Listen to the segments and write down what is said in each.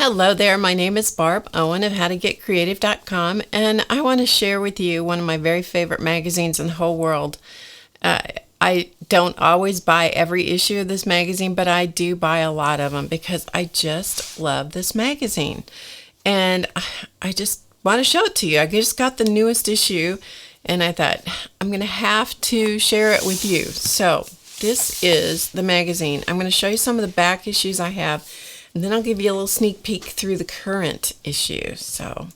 Hello there, my name is Barb Owen of HowToGetCreative.com, and I want to share with you one of my very favorite magazines in the whole world. I don't always buy every issue of this magazine, but I do buy a lot of them because I just love this magazine. And I just want to show it to you. I just got the newest issue, and I thought, I'm going to have to share it with you. So this is the magazine. I'm going to show you some of the back issues I have, and then I'll give you a little sneak peek through the current issue. So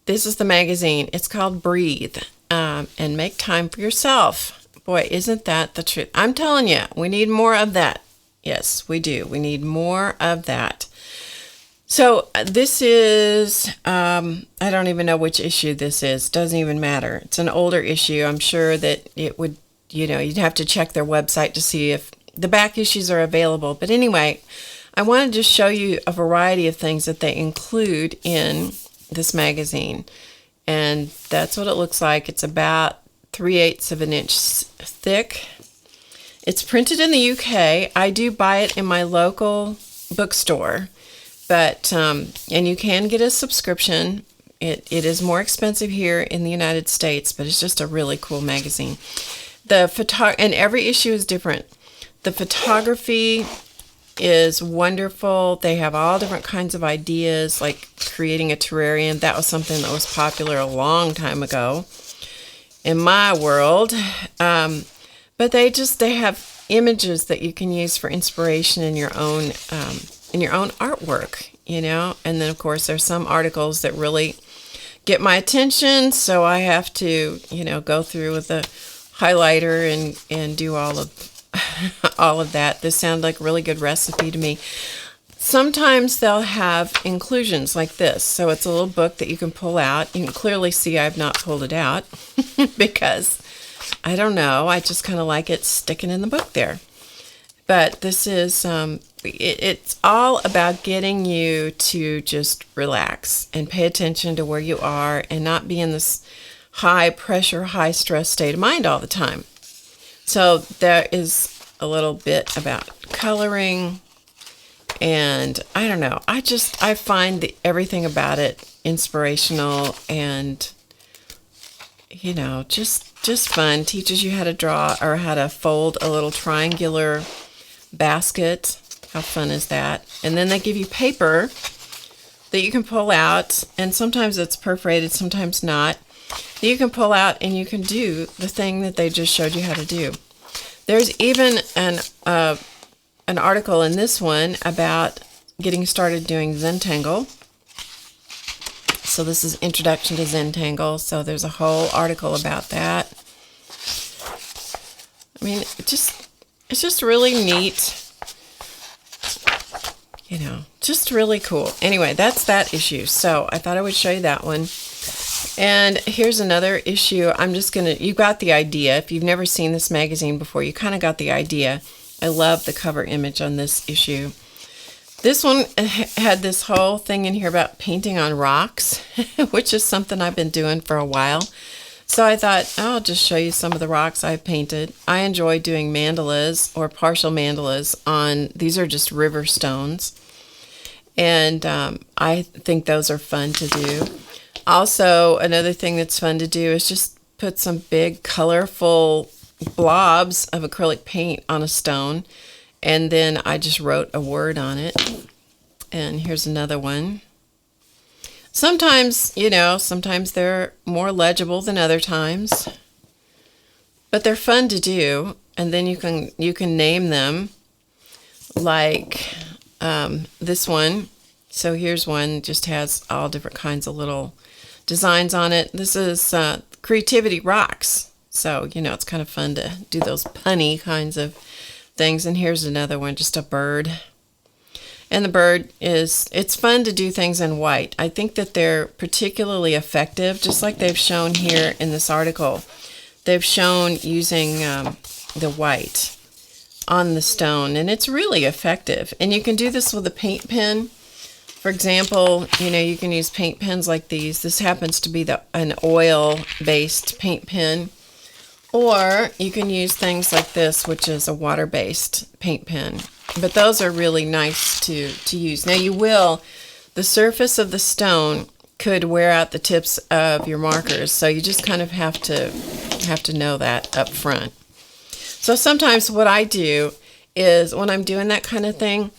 this is the magazine. It's called Breathe, and Make Time for Yourself. Boy, isn't that the truth? I'm telling you, we need more of that. Yes, we do. We need more of that. So this is, I don't even know which issue this is. Doesn't even matter. It's an older issue. I'm sure that it would, you'd have to check their website to see if the back issues are available. But anyway, I wanted to show you a variety of things that they include in this magazine. And that's what it looks like. It's about 3/8 of an inch thick. It's printed in the UK. I do buy it in my local bookstore, but and you can get a subscription. It is more expensive here in the United States, but it's just a really cool magazine. And every issue is different. The photography is wonderful. They have all different kinds of ideas, like creating a terrarium. That was something that was popular a long time ago in my world. But they have images that you can use for inspiration in your own artwork, And then of course there's some articles that really get my attention, so I have to, go through with a highlighter and do all of that. This sounds like a really good recipe to me. Sometimes they'll have inclusions like this. So it's a little book that you can pull out. You can clearly see I've not pulled it out because I don't know. I just kind of like it sticking in the book there. But this is, it's all about getting you to just relax and pay attention to where you are and not be in this high pressure, high stress state of mind all the time. So there is a little bit about coloring, and I don't know. I find everything about it inspirational and, just fun. Teaches you how to draw or how to fold a little triangular basket. How fun is that? And then they give you paper that you can pull out, and sometimes it's perforated, sometimes not. You can pull out and you can do the thing that they just showed you how to do. There's even an article in this one about getting started doing Zentangle. So this is Introduction to Zentangle. So there's a whole article about that. I mean, it's just really neat. Just really cool. Anyway, that's that issue. So I thought I would show you that one. And here's another issue. You got the idea. If you've never seen this magazine before, you kind of got the idea. I love the cover image on this issue. This one had this whole thing in here about painting on rocks, which is something I've been doing for a while. So I thought, I'll just show you some of the rocks I've painted. I enjoy doing mandalas or partial mandalas on, these are just river stones. And I think those are fun to do. Also, another thing that's fun to do is just put some big colorful blobs of acrylic paint on a stone, and then I just wrote a word on it. And here's another one. Sometimes, sometimes they're more legible than other times, but they're fun to do. And then you can name them, like this one. So here's one, just has all different kinds of little designs on it. This is Creativity Rocks. So, it's kind of fun to do those punny kinds of things. And here's another one, just a bird. And the bird it's fun to do things in white. I think that they're particularly effective, just like they've shown here in this article. They've shown using the white on the stone, and it's really effective. And you can do this with a paint pen. For example, you can use paint pens like these. This happens to be an oil-based paint pen. Or you can use things like this, which is a water-based paint pen. But those are really nice to use. Now the surface of the stone could wear out the tips of your markers, so you just kind of have to know that up front. So sometimes what I do is when I'm doing that kind of thing,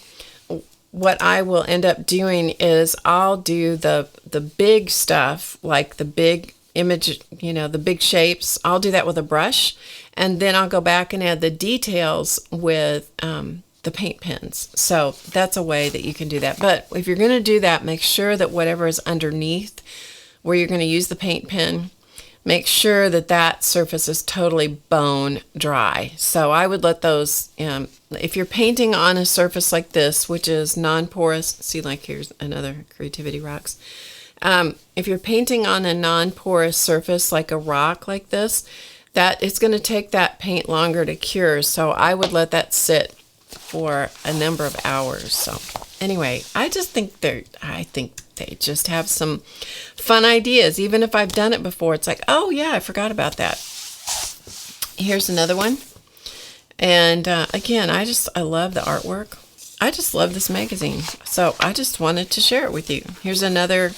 what I will end up doing is I'll do the big stuff, like the big image, the big shapes. I'll do that with a brush, and then I'll go back and add the details with the paint pens. So that's a way that you can do that. But if you're going to do that, make sure that whatever is underneath where you're going to use the paint pen, make sure that that surface is totally bone dry. So I would let those, if you're painting on a surface like this, which is non-porous, see, like here's another Creativity Rocks. If you're painting on a non-porous surface like a rock like this, that it's going to take that paint longer to cure. So I would let that sit for a number of hours. So anyway, I think they just have some fun ideas. Even if I've done it before, it's like, oh yeah, I forgot about that. Here's another one. And again, I love the artwork. I just love this magazine. So I just wanted to share it with you. Here's another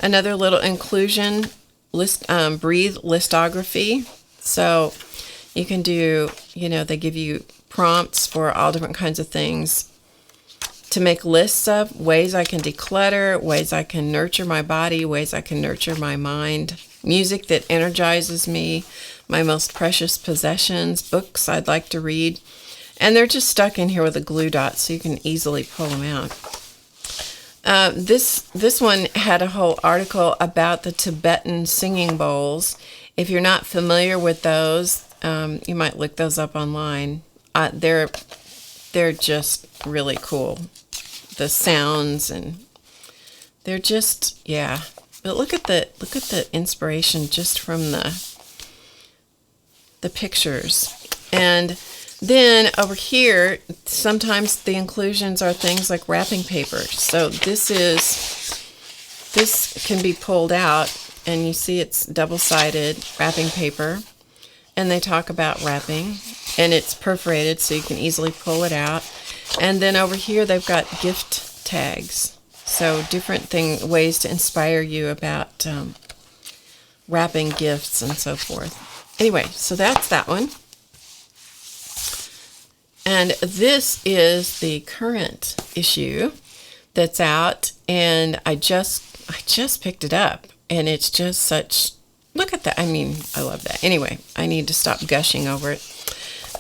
little inclusion list, breathe listography. So you can do, they give you prompts for all different kinds of things to make lists of ways I can declutter, ways I can nurture my body, ways I can nurture my mind, music that energizes me, my most precious possessions, books I'd like to read. And they're just stuck in here with a glue dot, so you can easily pull them out. This one had a whole article about the Tibetan singing bowls. If you're not familiar with those, you might look those up online. They're just really cool. The sounds, and they're just, yeah. But look at the inspiration just from the pictures. And then over here, sometimes the inclusions are things like wrapping paper. So this can be pulled out, and you see it's double-sided wrapping paper. And they talk about wrapping, and it's perforated so you can easily pull it out. And then over here they've got gift tags. So different ways to inspire you about wrapping gifts and so forth. Anyway, so that's that one. And this is the current issue that's out, and I just picked it up, and it's just such, look at that. I mean, I love that. Anyway, I need to stop gushing over it.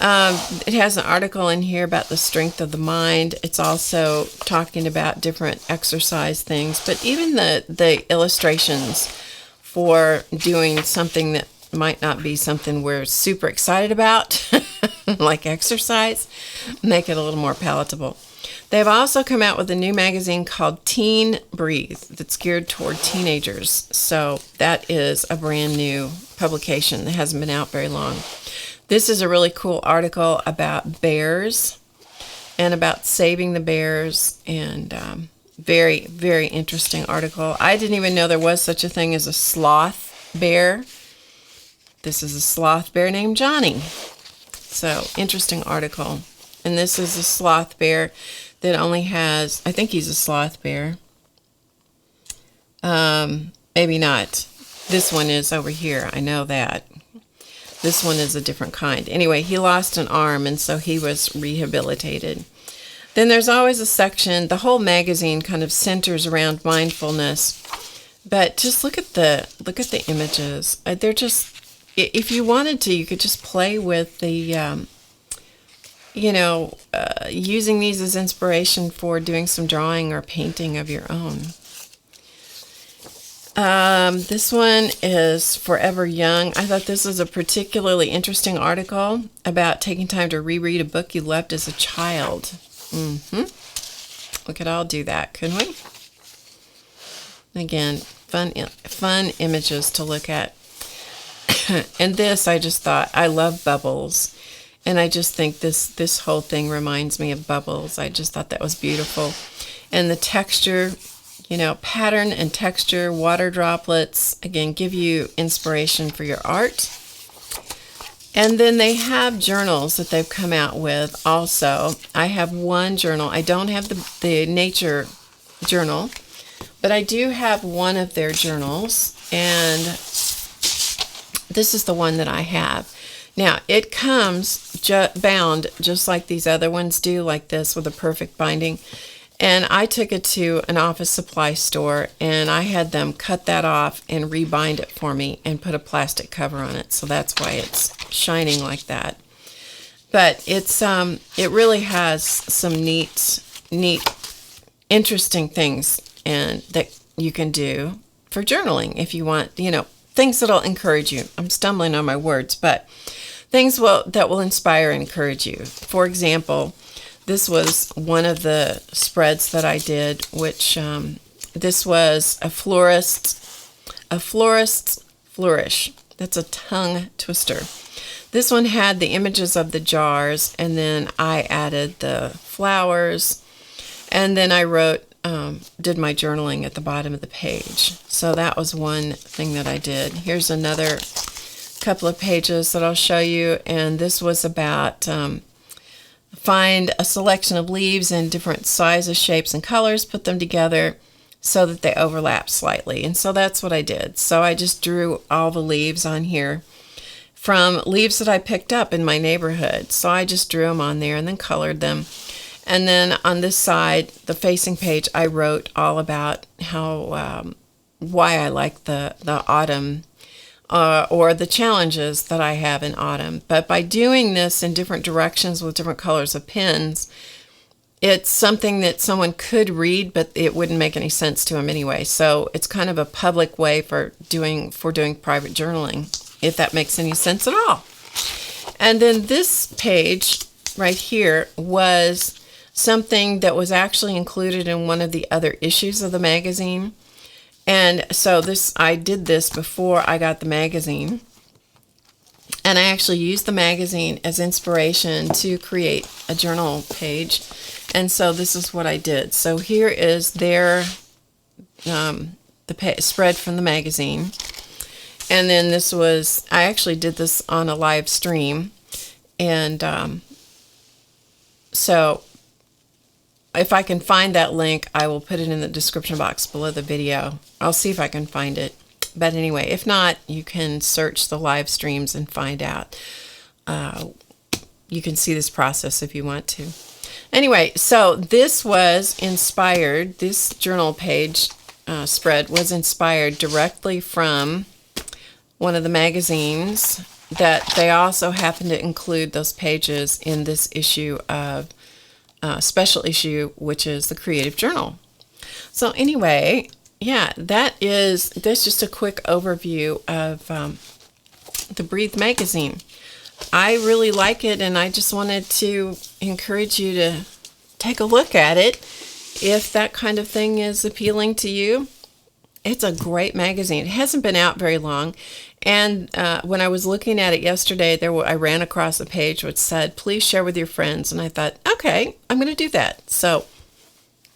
It has an article in here about the strength of the mind. It's also talking about different exercise things, but even the illustrations for doing something that might not be something we're super excited about, like exercise, make it a little more palatable. They've also come out with a new magazine called Teen Breathe that's geared toward teenagers. So that is a brand new publication that hasn't been out very long. This is a really cool article about bears and about saving the bears, and very, very interesting article. I didn't even know there was such a thing as a sloth bear. This is a sloth bear named Johnny. So, interesting article. And this is a sloth bear that only has, I think he's a sloth bear. Maybe not. This one is over here. I know that. This one is a different kind. Anyway, he lost an arm, and so he was rehabilitated. Then there's always a section, the whole magazine kind of centers around mindfulness. But just look at the images. They're just, if you wanted to, you could just play with the, using these as inspiration for doing some drawing or painting of your own. This one is Forever Young. I thought this was a particularly interesting article about taking time to reread a book you loved as a child. We could all do that, couldn't we? Again, fun images to look at. And this, I just thought, I love bubbles. And I just think this whole thing reminds me of bubbles. I just thought that was beautiful. And the texture, pattern and texture, water droplets, again, give you inspiration for your art. And then they have journals that they've come out with also. I have one journal. I don't have the nature journal, but I do have one of their journals, and this is the one that I have. Now, it comes bound just like these other ones do, like this, with a perfect binding. And I took it to an office supply store, and I had them cut that off and rebind it for me and put a plastic cover on it. So that's why it's shining like that. But it really has some neat, interesting things and that you can do for journaling if you want, things that'll encourage you. I'm stumbling on my words, but things that will inspire and encourage you. For example, this was one of the spreads that I did, which this was a florist's flourish. That's a tongue twister. This one had the images of the jars, and then I added the flowers, and then I did my journaling at the bottom of the page. So that was one thing that I did. Here's another couple of pages that I'll show you, and this was about find a selection of leaves in different sizes, shapes, and colors, put them together so that they overlap slightly. And so that's what I did. So I just drew all the leaves on here from leaves that I picked up in my neighborhood. So I just drew them on there and then colored them. And then on this side, the facing page, I wrote all about how why I like the autumn or the challenges that I have in autumn. But by doing this in different directions with different colors of pens, it's something that someone could read, but it wouldn't make any sense to them anyway. So it's kind of a public way for doing private journaling, if that makes any sense at all. And then this page right here was something that was actually included in one of the other issues of the magazine. And so I did this before I got the magazine, and I actually used the magazine as inspiration to create a journal page. And so this is what I did. So here is their spread from the magazine, and then I actually did this on a live stream, and so if I can find that link, I will put it in the description box below the video. I'll see if I can find it. But anyway, if not, you can search the live streams and find out. You can see this process if you want to. Anyway, so this was inspired, this journal page spread was inspired directly from one of the magazines that they also happen to include those pages in this issue of special issue, which is the Creative Journal. So anyway, yeah, that's just a quick overview of the Breathe magazine. I really like it, and I just wanted to encourage you to take a look at it if that kind of thing is appealing to you. It's a great magazine. It hasn't been out very long, and when I was looking at it yesterday, I ran across a page which said, please share with your friends, and I thought, okay, I'm going to do that. So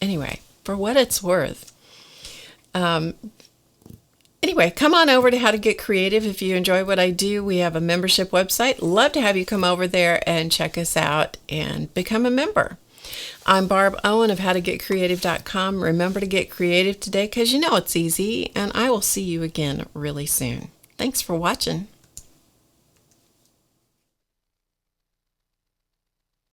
anyway, for what it's worth. Anyway, come on over to How to Get Creative if you enjoy what I do. We have a membership website. Love to have you come over there and check us out and become a member. I'm Barb Owen of HowToGetCreative.com. Remember to get creative today because you know it's easy, and I will see you again really soon. Thanks for watching.